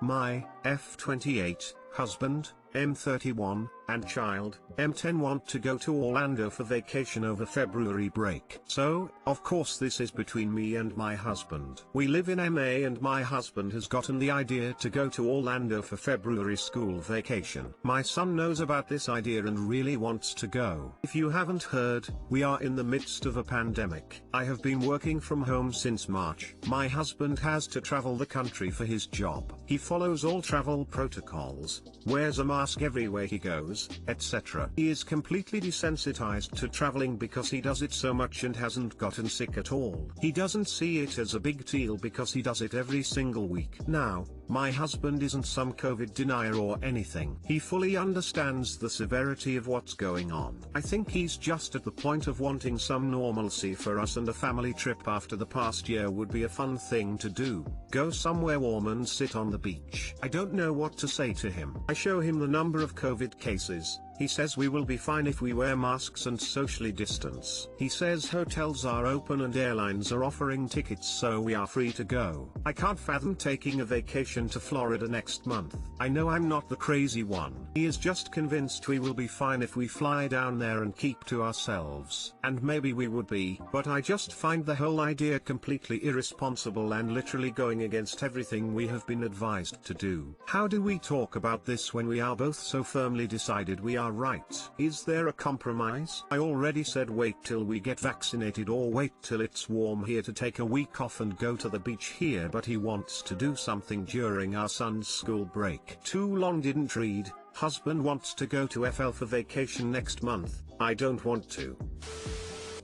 My F28 husband, M31, and child, M10 want to go to Orlando for vacation over February break. So, of course this is between me and my husband. We live in MA and my husband has gotten the idea to go to Orlando for February school vacation. My son knows about this idea and really wants to go. If you haven't heard, we are in the midst of a pandemic. I have been working from home since March. My husband has to travel the country for his job. He follows all travel protocols, wears a mask everywhere he goes, etc. He is completely desensitized to traveling because he does it so much and hasn't gotten sick at all. He doesn't see it as a big deal because he does it every single week. Now, my husband isn't some COVID denier or anything. He fully understands the severity of what's going on. I think he's just at the point of wanting some normalcy for us, and a family trip after the past year would be a fun thing to do. Go somewhere warm and sit on the beach. I don't know what to say to him. I show him the number of COVID cases. He says we will be fine if we wear masks and socially distance. He says hotels are open and airlines are offering tickets, so we are free to go. I can't fathom taking a vacation to Florida next month. I know I'm not the crazy one. He is just convinced we will be fine if we fly down there and keep to ourselves. And maybe we would be, but I just find the whole idea completely irresponsible and literally going against everything we have been advised to do. How do we talk about this when we are both so firmly decided we are right? Is there a compromise? I already said wait till we get vaccinated or wait till it's warm here to take a week off and go to the beach here, but he wants to do something during our son's school break. Too long didn't read. Husband wants to go to FL for vacation next month. I don't want to.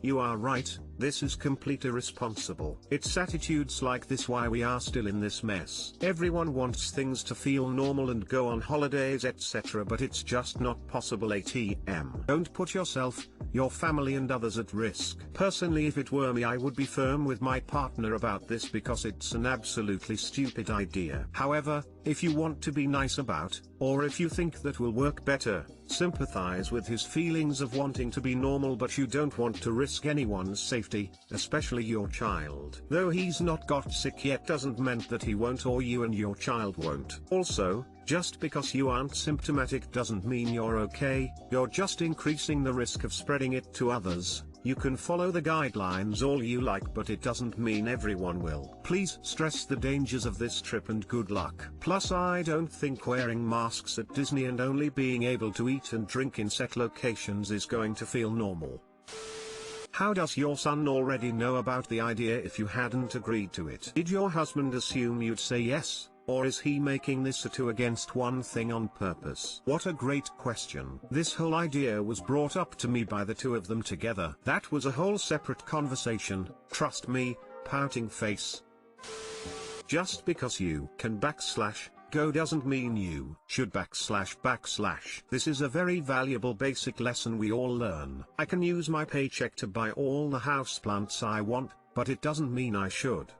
You are right, this is completely irresponsible. It's attitudes like this why we are still in this mess. Everyone wants things to feel normal and go on holidays etc., but it's just not possible. ATM. Don't put yourself, your family and others at risk. Personally, if it were me, I would be firm with my partner about this because it's an absolutely stupid idea. However, if you want to be nice about, or if you think that will work better, sympathize with his feelings of wanting to be normal, but you don't want to risk anyone's safety, especially your child. Though he's not got sick yet doesn't mean that he won't or you and your child won't. Also, just because you aren't symptomatic doesn't mean you're okay, you're just increasing the risk of spreading it to others. You can follow the guidelines all you like, but it doesn't mean everyone will. Please stress the dangers of this trip and good luck. Plus, I don't think wearing masks at Disney and only being able to eat and drink in set locations is going to feel normal. How does your son already know about the idea if you hadn't agreed to it? Did your husband assume you'd say yes? Or is he making this a 2-against-1 thing on purpose? What a great question. This whole idea was brought up to me by the two of them together. That was a whole separate conversation, trust me, pouting face. Just because you can go doesn't mean you should ! This is a very valuable basic lesson we all learn. I can use my paycheck to buy all the houseplants I want, but it doesn't mean I should.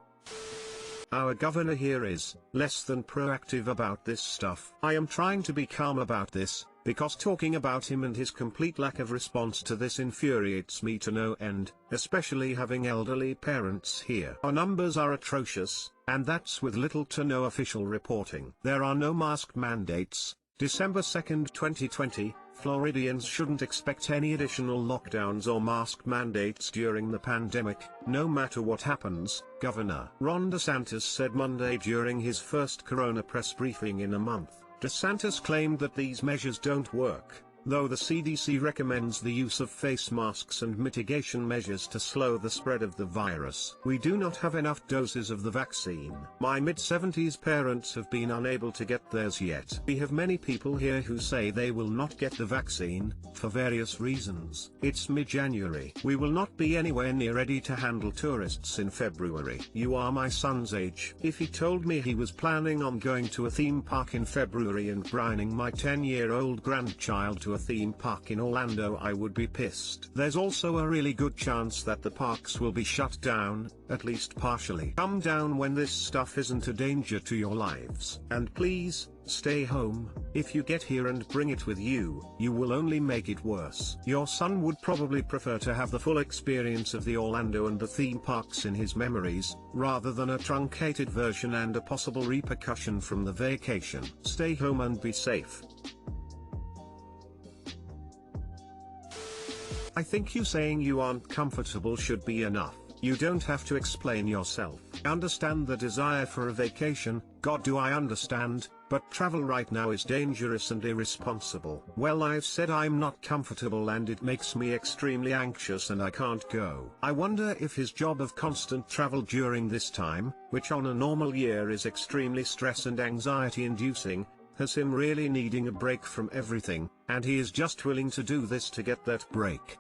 Our governor here is less than proactive about this stuff. I am trying to be calm about this, because talking about him and his complete lack of response to this infuriates me to no end, especially having elderly parents here. Our numbers are atrocious, and that's with little to no official reporting. There are no mask mandates. December 2nd, 2020, Floridians shouldn't expect any additional lockdowns or mask mandates during the pandemic, no matter what happens, Governor Ron DeSantis said Monday during his first corona press briefing in a month. DeSantis claimed that these measures don't work, though the CDC recommends the use of face masks and mitigation measures to slow the spread of the virus. We do not have enough doses of the vaccine. My mid-70s parents have been unable to get theirs yet. We have many people here who say they will not get the vaccine, for various reasons. It's mid-January. We will not be anywhere near ready to handle tourists in February. You are my son's age. If he told me he was planning on going to a theme park in February and brining my 10-year-old grandchild to a theme park in Orlando, I would be pissed. There's also a really good chance that the parks will be shut down, at least partially. Calm down when this stuff isn't a danger to your lives. And please, Stay home. If you get here and bring it with you, you will only make it worse. Your son would probably prefer to have the full experience of the Orlando and the theme parks in his memories, rather than a truncated version and a possible repercussion from the vacation. Stay home and be safe. I think you saying you aren't comfortable should be enough. You don't have to explain yourself. Understand the desire for a vacation. God, do I understand, but travel right now is dangerous and irresponsible. Well, I've said I'm not comfortable and it makes me extremely anxious and I can't go. I wonder if his job of constant travel during this time, which on a normal year is extremely stress and anxiety inducing, has him really needing a break from everything, and he is just willing to do this to get that break.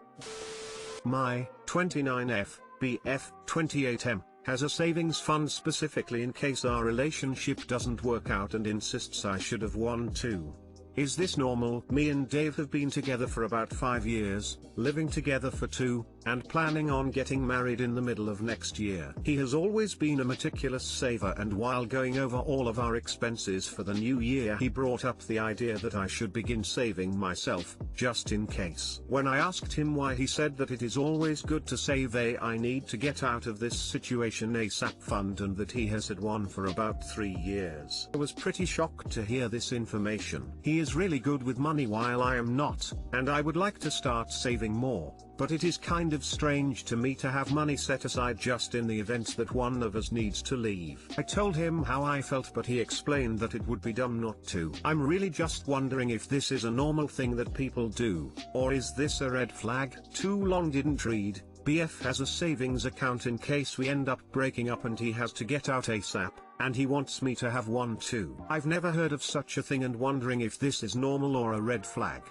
My 29F, BF, 28M, has a savings fund specifically in case our relationship doesn't work out and insists I should have one too. Is this normal? Me and Dave have been together for about 5 years, living together for 2, and planning on getting married in the middle of next year. He has always been a meticulous saver, and while going over all of our expenses for the new year, he brought up the idea that I should begin saving myself, just in case. When I asked him why, he said that it is always good to save I need to get out of this situation ASAP fund, and that he has had one for about 3 years. I was pretty shocked to hear this information. He is really good with money while I am not, and I would like to start saving more, but it is kind of strange to me to have money set aside just in the event that one of us needs to leave. I told him how I felt, but he explained that it would be dumb not to. I'm really just wondering if this is a normal thing that people do, or is this a red flag? Too long didn't read. BF has a savings account in case we end up breaking up and he has to get out ASAP, and he wants me to have one too. I've never heard of such a thing and wondering if this is normal or a red flag.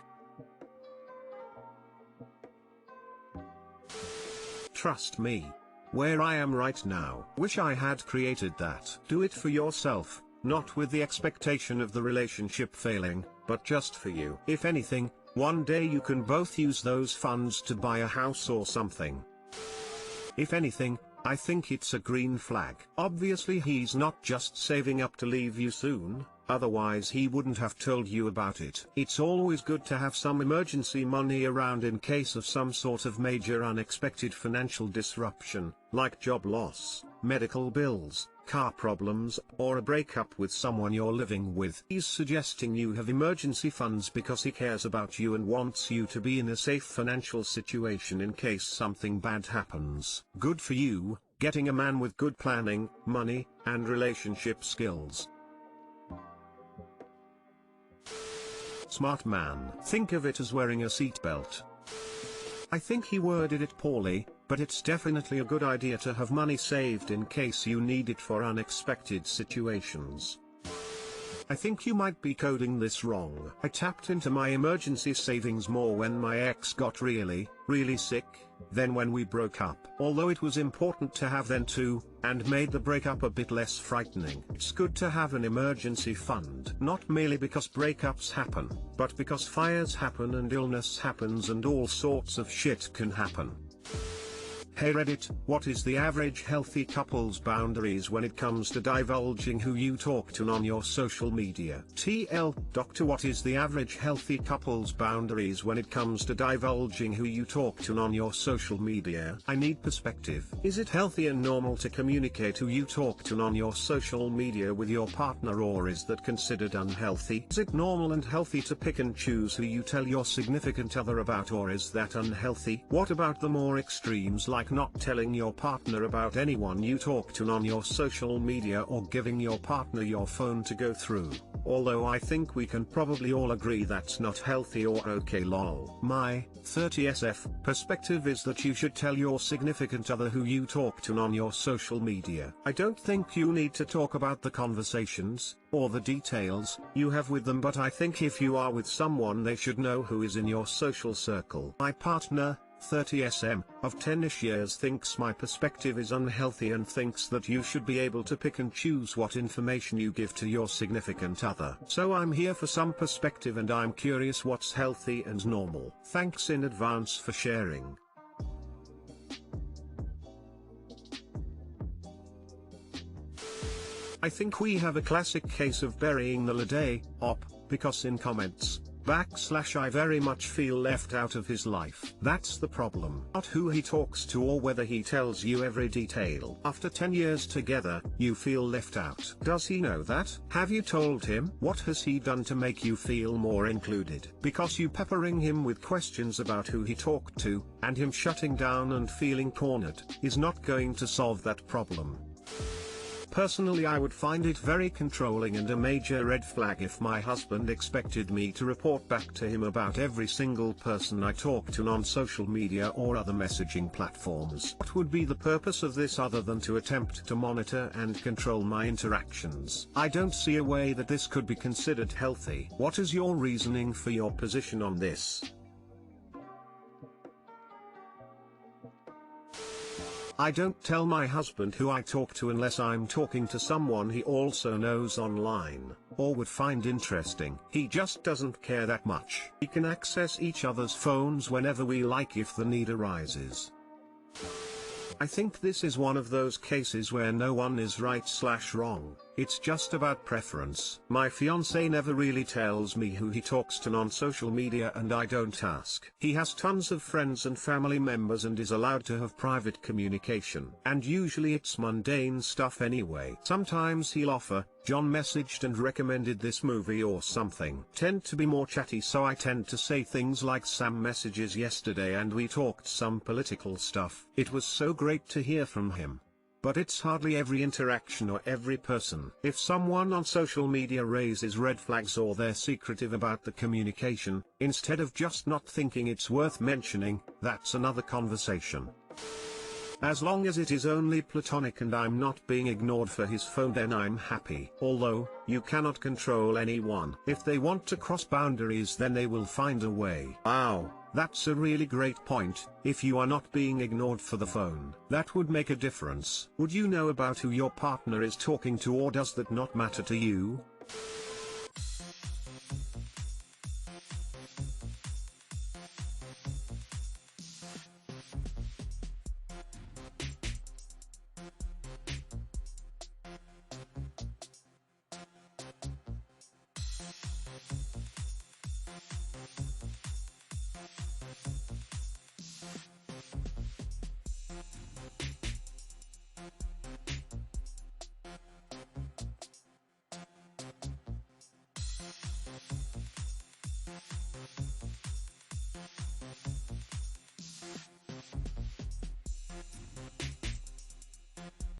Trust me. Where I am right now, wish I had created that. Do it for yourself, not with the expectation of the relationship failing, but just for you. If anything, one day you can both use those funds to buy a house or something. If anything, I think it's a green flag. Obviously he's not just saving up to leave you soon, otherwise he wouldn't have told you about it. It's always good to have some emergency money around in case of some sort of major unexpected financial disruption, like job loss, medical bills, car problems, or a breakup with someone you're living with. He's suggesting you have emergency funds because he cares about you and wants you to be in a safe financial situation in case something bad happens. Good for you, getting a man with good planning, money, and relationship skills. Smart man. Think of it as wearing a seatbelt. I think he worded it poorly, but it's definitely a good idea to have money saved in case you need it for unexpected situations. I think you might be coding this wrong. I tapped into my emergency savings more when my ex got really sick, than when we broke up. Although it was important to have then too, and made the breakup a bit less frightening. It's good to have an emergency fund. Not merely because breakups happen, but because fires happen and illness happens and all sorts of shit can happen. Hey Reddit, what is the average healthy couple's boundaries when it comes to divulging who you talk to on your social media? TL, Doctor, what is the average healthy couple's boundaries when it comes to divulging who you talk to on your social media? I need perspective. Is it healthy and normal to communicate who you talk to on your social media with your partner, or is that considered unhealthy? Is it normal and healthy to pick and choose who you tell your significant other about, or is that unhealthy? What about the more extremes, like not telling your partner about anyone you talk to on your social media, or giving your partner your phone to go through? Although I think we can probably all agree that's not healthy or okay. Lol. My 30SF perspective is that you should tell your significant other who you talk to on your social media. I don't think you need to talk about the conversations, or the details, you have with them, but I think if you are with someone, they should know who is in your social circle. My partner, 30SM, of 10ish years, thinks my perspective is unhealthy and thinks that you should be able to pick and choose what information you give to your significant other. So I'm here for some perspective and I'm curious what's healthy and normal. Thanks in advance for sharing. I think we have a classic case of burying the lead op, because in comments, I very much feel left out of his life. That's the problem. Not who he talks to or whether he tells you every detail. After 10 years together, you feel left out. Does he know that? Have you told him? What has he done to make you feel more included? Because you peppering him with questions about who he talked to, and him shutting down and feeling cornered, is not going to solve that problem. Personally, I would find it very controlling and a major red flag if my husband expected me to report back to him about every single person I talk to on social media or other messaging platforms. What would be the purpose of this other than to attempt to monitor and control my interactions? I don't see a way that this could be considered healthy. What is your reasoning for your position on this? I don't tell my husband who I talk to unless I'm talking to someone he also knows online, or would find interesting. He just doesn't care that much. We can access each other's phones whenever we like if the need arises. I think this is one of those cases where no one is right/wrong, it's just about preference. My fiancé never really tells me who he talks to on social media and I don't ask. He has tons of friends and family members and is allowed to have private communication. And usually it's mundane stuff anyway. Sometimes he'll offer, "John messaged and recommended this movie" or something. Tend to be more chatty, so I tend to say things like, "Sam messages yesterday and we talked some political stuff. It was so great to hear from him." But it's hardly every interaction or every person. If someone on social media raises red flags or they're secretive about the communication, instead of just not thinking it's worth mentioning, that's another conversation. As long as it is only platonic and I'm not being ignored for his phone, then I'm happy. Although, you cannot control anyone. If they want to cross boundaries, then they will find a way. Wow, that's a really great point. If you are not being ignored for the phone, that would make a difference. Would you know about who your partner is talking to, or does that not matter to you?